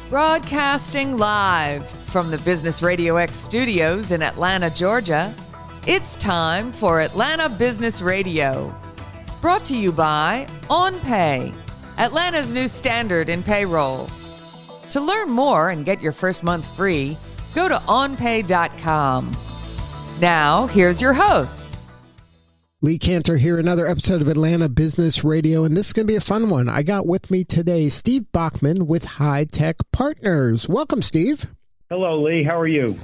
Broadcasting live from the Business RadioX studios in Atlanta, Georgia, it's time for Atlanta Business Radio. Brought to you by OnPay, Atlanta's new standard in payroll. To learn more and get your first month free, go to onpay.com. Now, here's your host. Lee Cantor here, another episode of Atlanta Business Radio, and this is going to be a fun one. I got with me today Steve Bachman with High Tech Partners. Welcome, Steve. Hello, Lee. How are you?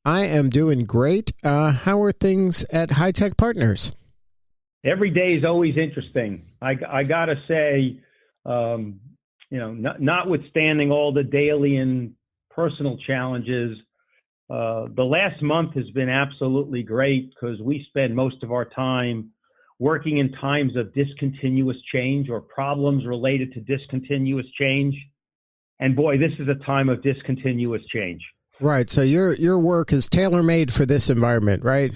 I am doing great. How are things at High Tech Partners? Every day is always interesting. I got to say, notwithstanding all the daily and personal challenges, the last month has been absolutely great because we spend most of our time working in times of discontinuous change or problems related to discontinuous change. And boy, this is a time of discontinuous change. Right. So your work is tailor-made for this environment, right?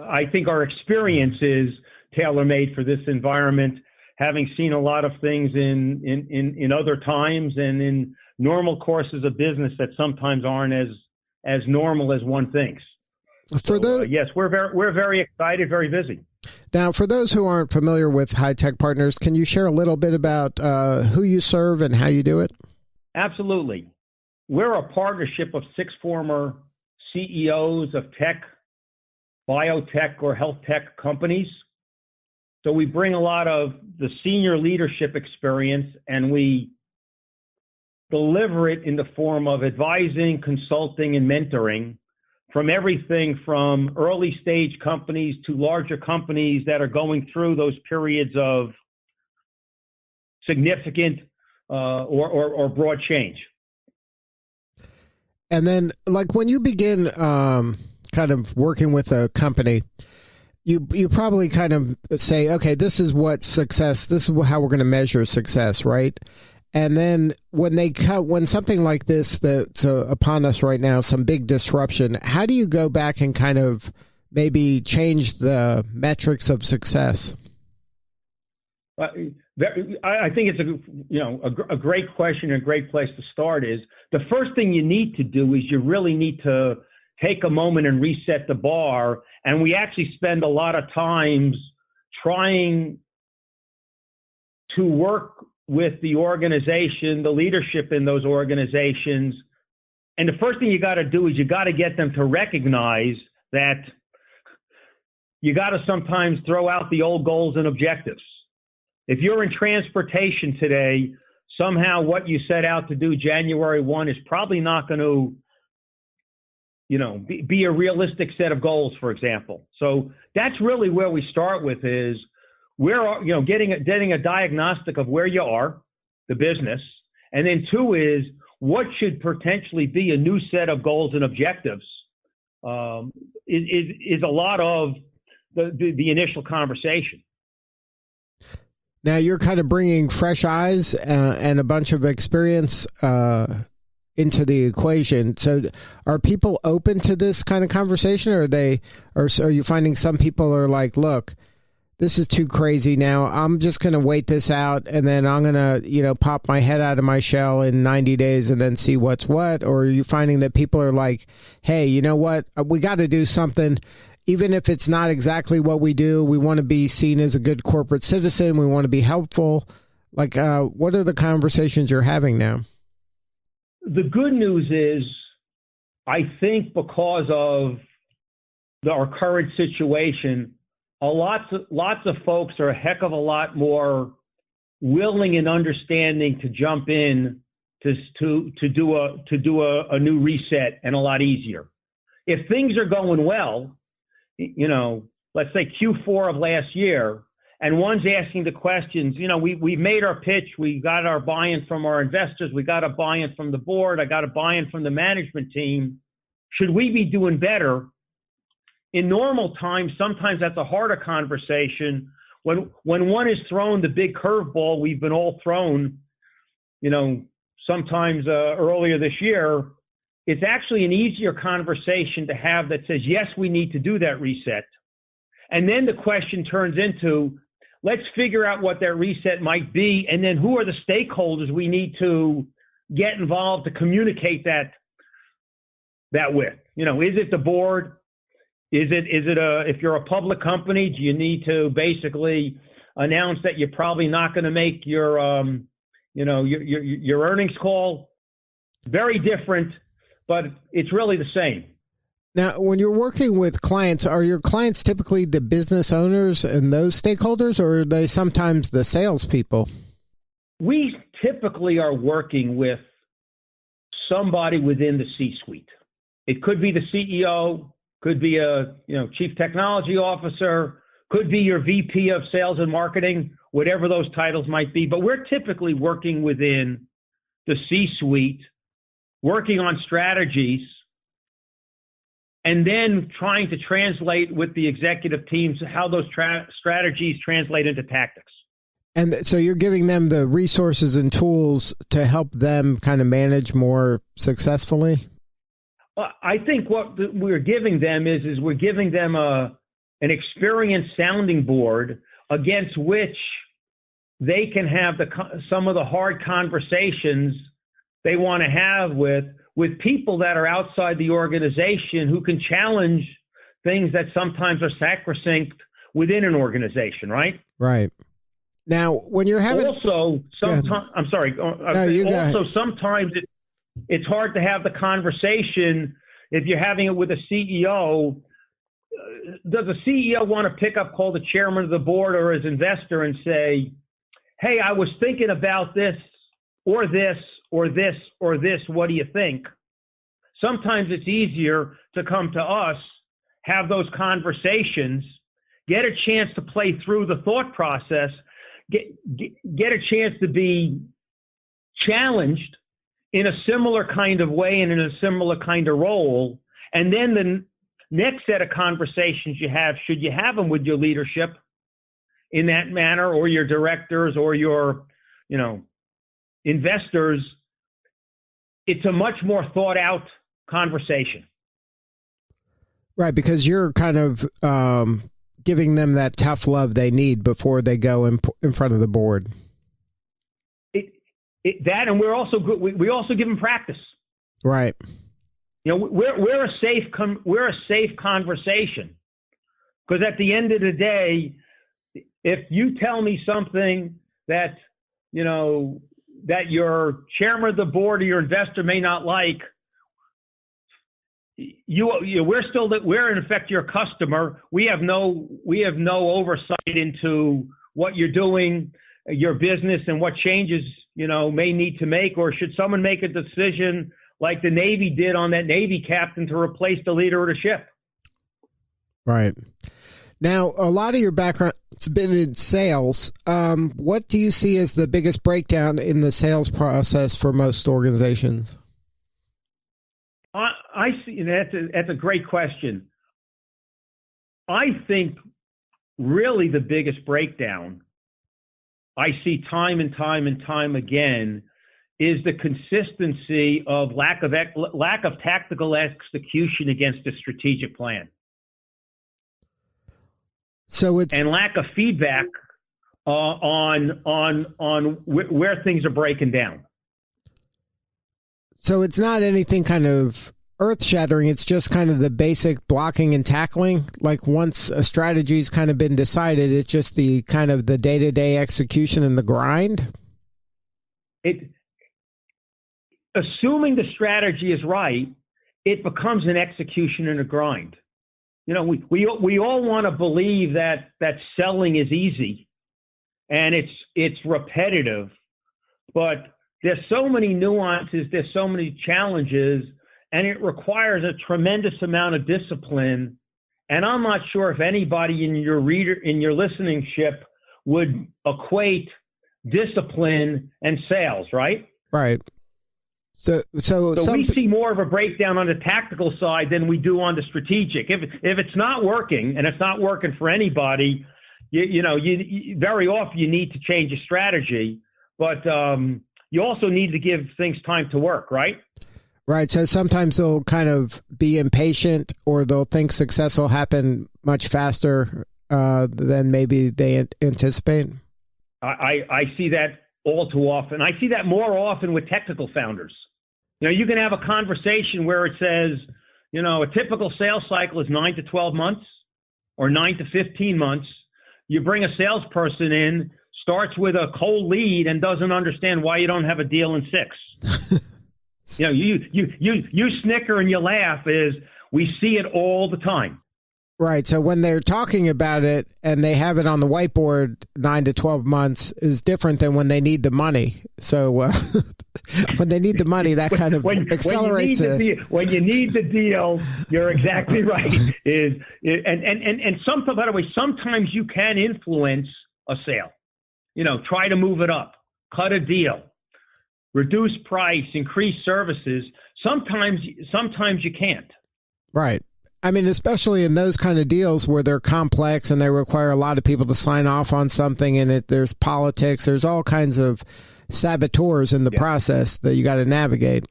I think our experience is tailor-made for this environment, having seen a lot of things in other times and in normal courses of business that sometimes aren't as normal as one thinks. Yes, we're very excited, very busy. Now, for those who aren't familiar with High Tech Partners, can you share a little bit about who you serve and how you do it? Absolutely. We're a partnership of 6 former CEOs of tech, biotech, or health tech companies. So we bring a lot of the senior leadership experience and we deliver it in the form of advising, consulting, and mentoring from everything from early stage companies to larger companies that are going through those periods of significant or broad change. And then, like, when you begin kind of working with a company, you probably kind of say, okay, this is what success, this is how we're going to measure success, right? And then when something like this that's upon us right now, some big disruption, how do you go back and kind of maybe change the metrics of success? I think it's a great question and a great place to start. Is the first thing you need to do is you really need to take a moment and reset the bar. And we actually spend a lot of times trying to work with the organization, the leadership in those organizations. And the first thing you got to do is you got to get them to recognize that you got to sometimes throw out the old goals and objectives. If you're in transportation today, somehow what you set out to do January 1 is probably not going to, be a realistic set of goals, for example. So that's really where we start with is getting a diagnostic of where you are, the business, and then 2 is what should potentially be a new set of goals and objectives. Is a lot of the initial conversation. Now you're kind of bringing fresh eyes and a bunch of experience into the equation. So are people open to this kind of conversation, or are you finding some people are like, look, this is too crazy now. I'm just going to wait this out and then I'm going to, pop my head out of my shell in 90 days and then see what's what? Or are you finding that people are like, hey, you know what? We got to do something. Even if it's not exactly what we do, we want to be seen as a good corporate citizen. We want to be helpful. Like, what are the conversations you're having now? The good news is, I think because of our current situation, lots of folks are a heck of a lot more willing and understanding to jump in to do a new reset, and a lot easier. If things are going well, let's say Q4 of last year, and one's asking the questions, we've made our pitch, we got our buy-in from our investors, we got a buy-in from the board, I got a buy-in from the management team. Should we be doing better? In normal times, sometimes that's a harder conversation. When one is thrown the big curveball we've been all thrown, sometimes earlier this year, it's actually an easier conversation to have that says, yes, we need to do that reset. And then the question turns into, let's figure out what that reset might be, and then who are the stakeholders we need to get involved to communicate that with. Is it the board? Is it if you're a public company, do you need to basically announce that you're probably not going to make your earnings call? Very different, but it's really the same. Now, when you're working with clients, are your clients typically the business owners and those stakeholders, or are they sometimes the salespeople? We typically are working with somebody within the C-suite. It could be the CEO, could be a chief technology officer, could be your VP of sales and marketing, whatever those titles might be. But we're typically working within the C-suite, working on strategies, and then trying to translate with the executive teams how those strategies translate into tactics. And so you're giving them the resources and tools to help them kind of manage more successfully? Well, I think what we're giving them is we're giving them an experienced sounding board against which they can have some of the hard conversations they want to have with people that are outside the organization who can challenge things that sometimes are sacrosanct within an organization, right? Right. Now, when you're having... Also, sometimes... I'm sorry. Sometimes it's hard to have the conversation if you're having it with a CEO. Does a CEO want to pick up, call the chairman of the board or his investor and say, hey, I was thinking about this or this or this or this, what do you think? Sometimes it's easier to come to us, have those conversations, get a chance to play through the thought process, get a chance to be challenged in a similar kind of way and in a similar kind of role. And then the next set of conversations you have, should you have them with your leadership in that manner, or your directors or your, investors, it's a much more thought out conversation. Right, because you're kind of giving them that tough love they need before they go in front of the board. And we're also good. We also give them practice. Right. We're a safe conversation, because at the end of the day, if you tell me something that that your chairman of the board or your investor may not like, we're in effect your customer. We have no oversight into what you're doing, your business, and what changes may need to make, or should someone make a decision like the Navy did on that Navy captain to replace the leader of the ship. Right. Now, a lot of your background's been in sales. What do you see as the biggest breakdown in the sales process for most organizations? I see that's a great question. I think really the biggest breakdown I see time and time again is the consistency of lack of tactical execution against a strategic plan. So and lack of feedback on where things are breaking down. So it's not anything kind of earth-shattering. It's just kind of the basic blocking and tackling. Like once a strategy's kind of been decided, it's just the kind of the day-to-day execution and the grind. Assuming the strategy is right, it becomes an execution and a grind. We all want to believe that selling is easy and it's repetitive, but there's so many nuances, there's so many challenges, and it requires a tremendous amount of discipline. And I'm not sure if anybody in your listenership would equate discipline and sales, right? Right. So we see more of a breakdown on the tactical side than we do on the strategic. If it's not working, and it's not working for anybody, you very often you need to change a strategy, but you also need to give things time to work, right? Right. So sometimes they'll kind of be impatient, or they'll think success will happen much faster than maybe they anticipate? I see that all too often. I see that more often with technical founders. You can have a conversation where it says, a typical sales cycle is 9 to 12 months or 9 to 15 months. You bring a salesperson in, starts with a cold lead and doesn't understand why you don't have a deal in 6. You snicker and you laugh. We see it all the time. Right. So when they're talking about it and they have it on the whiteboard, 9 to 12 months is different than when they need the money. So when they need the money, that kind of accelerates it. When you need the deal, you're exactly right. And sometimes, by the way, sometimes you can influence a sale. Try to move it up, cut a deal, reduce price, increase services. Sometimes you can't. Right. I mean, especially in those kind of deals where they're complex and they require a lot of people to sign off on something, and there's politics, there's all kinds of saboteurs in the process that you got to navigate.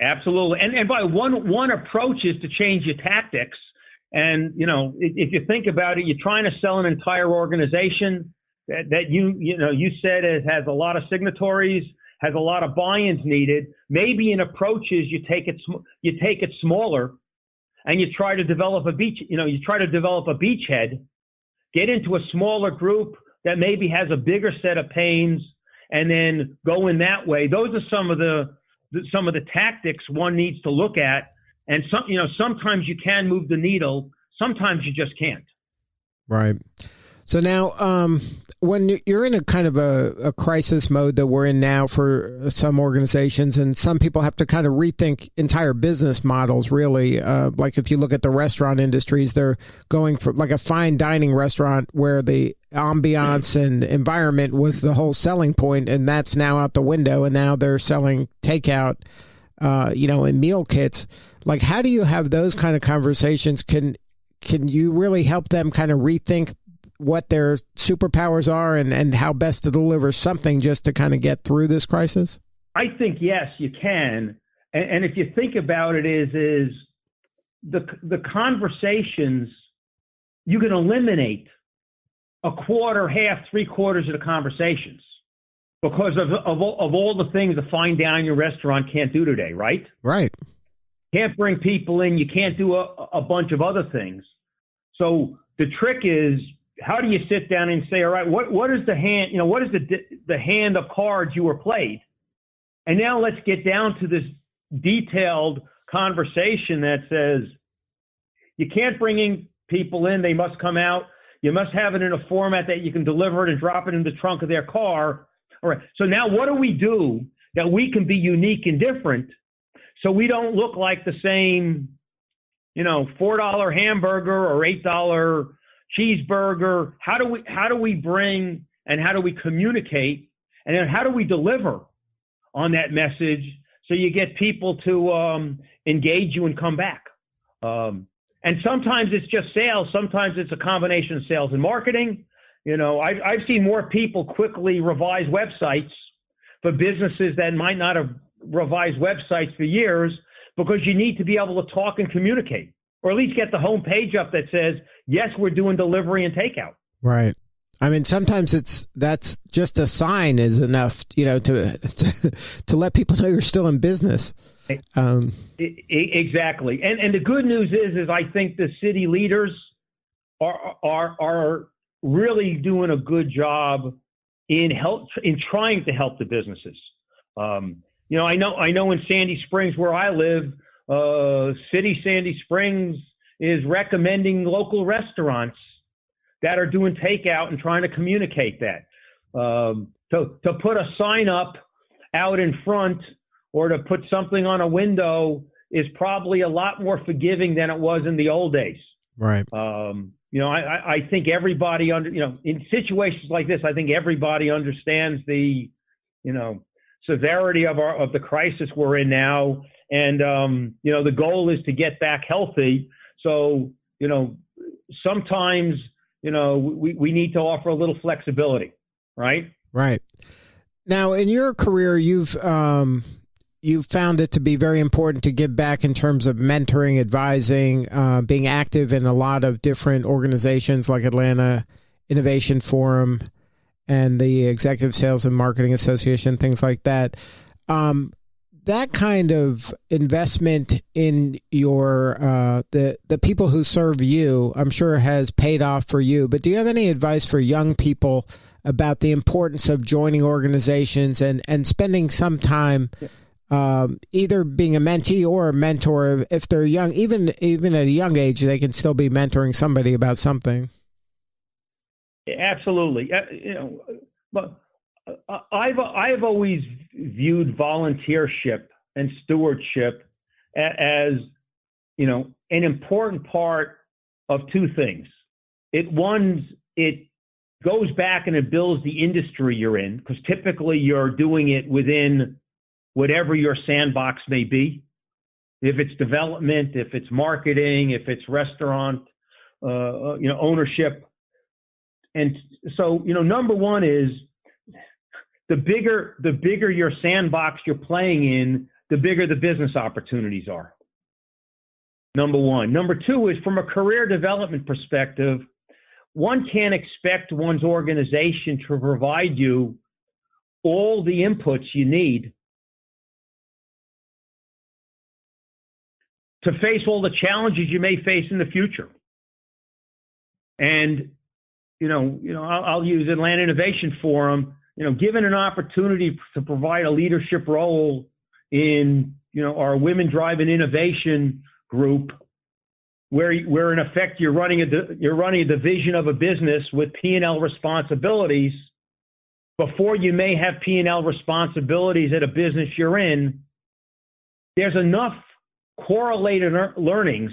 Absolutely. And by one approach is to change your tactics. And, if you think about it, you're trying to sell an entire organization that you said it has a lot of signatories, has a lot of buy-ins needed. Maybe an approach is you take it smaller. And you try to develop a beachhead, get into a smaller group that maybe has a bigger set of pains, and then go in that way. Those are some of the tactics one needs to look at. And sometimes you can move the needle, sometimes you just can't. Right. So now, when you're in a kind of a crisis mode that we're in now for some organizations, and some people have to kind of rethink entire business models, really. Like if you look at the restaurant industries, they're going for like a fine dining restaurant where the ambiance and environment was the whole selling point, and that's now out the window, and now they're selling takeout, in meal kits. Like, how do you have those kind of conversations? Can you really help them kind of rethink what their superpowers are and how best to deliver something just to kind of get through this crisis? I think, yes, you can. And if you think about it, is the conversations, you can eliminate a quarter, half, 3/4 of the conversations because of all the things a fine dining restaurant can't do today, right? Right. Can't bring people in. You can't do a bunch of other things. So the trick is, how do you sit down and say, all right, what is the hand, what is the hand of cards you were played? And now let's get down to this detailed conversation that says, you can't bring in people in, they must come out. You must have it in a format that you can deliver it and drop it in the trunk of their car. All right. So now what do we do that we can be unique and different so we don't look like the same, $4 hamburger or $8 cheeseburger? How do we bring and how do we communicate, and then how do we deliver on that message so you get people to engage you and come back? And sometimes it's just sales. Sometimes it's a combination of sales and marketing. I've seen more people quickly revise websites for businesses that might not have revised websites for years, because you need to be able to talk and communicate, or at least get the home page up that says, yes, we're doing delivery and takeout. Right. I mean, sometimes that's just a sign is enough, to let people know you're still in business. Exactly. And the good news is I think the city leaders are really doing a good job in trying to help the businesses. I know in Sandy Springs, where I live, City Sandy Springs is recommending local restaurants that are doing takeout and trying to communicate that. To put a sign up out in front or to put something on a window is probably a lot more forgiving than it was in the old days. Right. I think everybody in situations like this, I think everybody understands the, severity of the crisis we're in now. And, the goal is to get back healthy. So, sometimes, we need to offer a little flexibility, right? Right. Now, in your career, you've you found it to be very important to give back in terms of mentoring, advising, being active in a lot of different organizations like Atlanta Innovation Forum and the Executive Sales and Marketing Association, things like that. That kind of investment in your the people who serve you, I'm sure, has paid off for you. But do you have any advice for young people about the importance of joining organizations and spending some time either being a mentee or a mentor? If they're young, even at a young age, they can still be mentoring somebody about something. Absolutely. But I've always viewed volunteership and stewardship as, an important part of two things. It goes back and it builds the industry you're in, because typically you're doing it within whatever your sandbox may be. If it's development, if it's marketing, if it's restaurant, ownership. And so, number one is the bigger your sandbox you're playing in, the bigger the business opportunities are. Number one. Number two is, from a career development perspective, one can't expect one's organization to provide you all the inputs you need to face all the challenges you may face in the future. And, I'll use Atlanta Innovation Forum, given an opportunity to provide a leadership role in, our Women Driving Innovation group, where in effect you're running a division of a business with P&L responsibilities before you may have P&L responsibilities at a business you're in. There's enough correlated learnings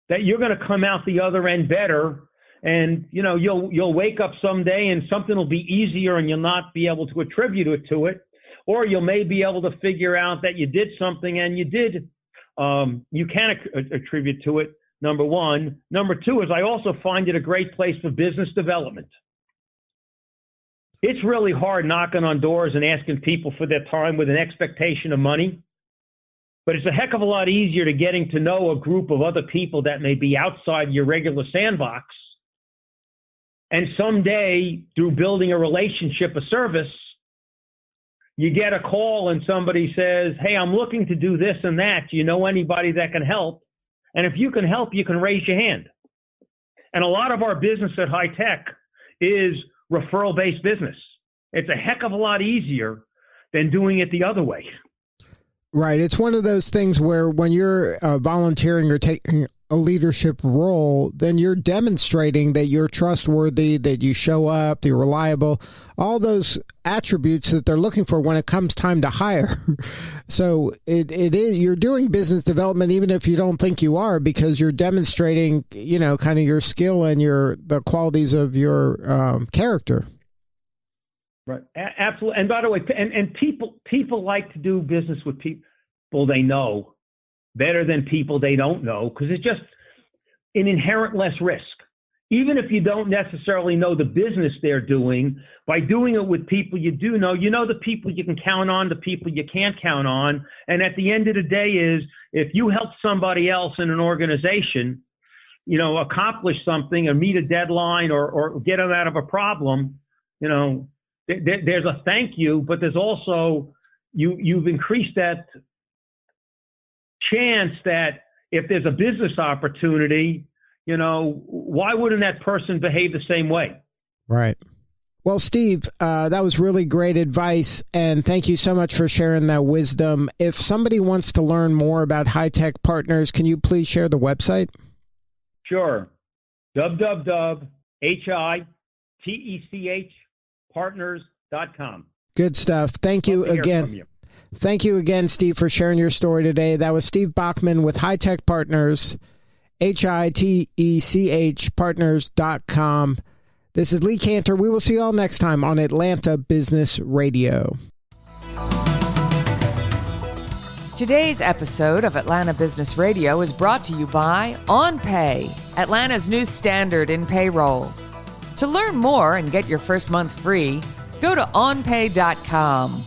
that you're going to come out the other end better. And, you'll wake up someday and something will be easier and you'll not be able to attribute it to it. Or you may be able to figure out that you did something and you can attribute to it, number one. Number two is, I also find it a great place for business development. It's really hard knocking on doors and asking people for their time with an expectation of money. But it's a heck of a lot easier to getting to know a group of other people that may be outside your regular sandbox. And someday, through building a relationship, a service, you get a call and somebody says, hey, I'm looking to do this and that. Do you know anybody that can help? And if you can help, you can raise your hand. And a lot of our business at High Tech is referral-based business. It's a heck of a lot easier than doing it the other way. Right. It's one of those things where when you're volunteering or taking a leadership role, then you're demonstrating that you're trustworthy, that you show up, you're reliable, all those attributes that they're looking for when it comes time to hire. So it is, you're doing business development even if you don't think you are, because you're demonstrating, kind of your skill and the qualities of your character. Right. Absolutely. And by the way, and people like to do business with people they know better than people they don't know, because it's just an inherent less risk. Even if you don't necessarily know the business they're doing, by doing it with people you do know, the people you can count on, the people you can't count on. And at the end of the day is, if you help somebody else in an organization, accomplish something or meet a deadline or get them out of a problem, there's a thank you, but there's also, you've increased that chance that if there's a business opportunity, why wouldn't that person behave the same way? Right. Well, Steve, that was really great advice, and thank you so much for sharing that wisdom. If somebody wants to learn more about High Tech Partners, can you please share the website? Sure. www.hitechpartners.com. Good stuff. Thank you again. Thank you again, Steve, for sharing your story today. That was Steve Bachman with High Tech Partners, HITECH partners.com. This is Lee Cantor. We will see you all next time on Atlanta Business Radio. Today's episode of Atlanta Business Radio is brought to you by OnPay, Atlanta's new standard in payroll. To learn more and get your first month free, go to onpay.com.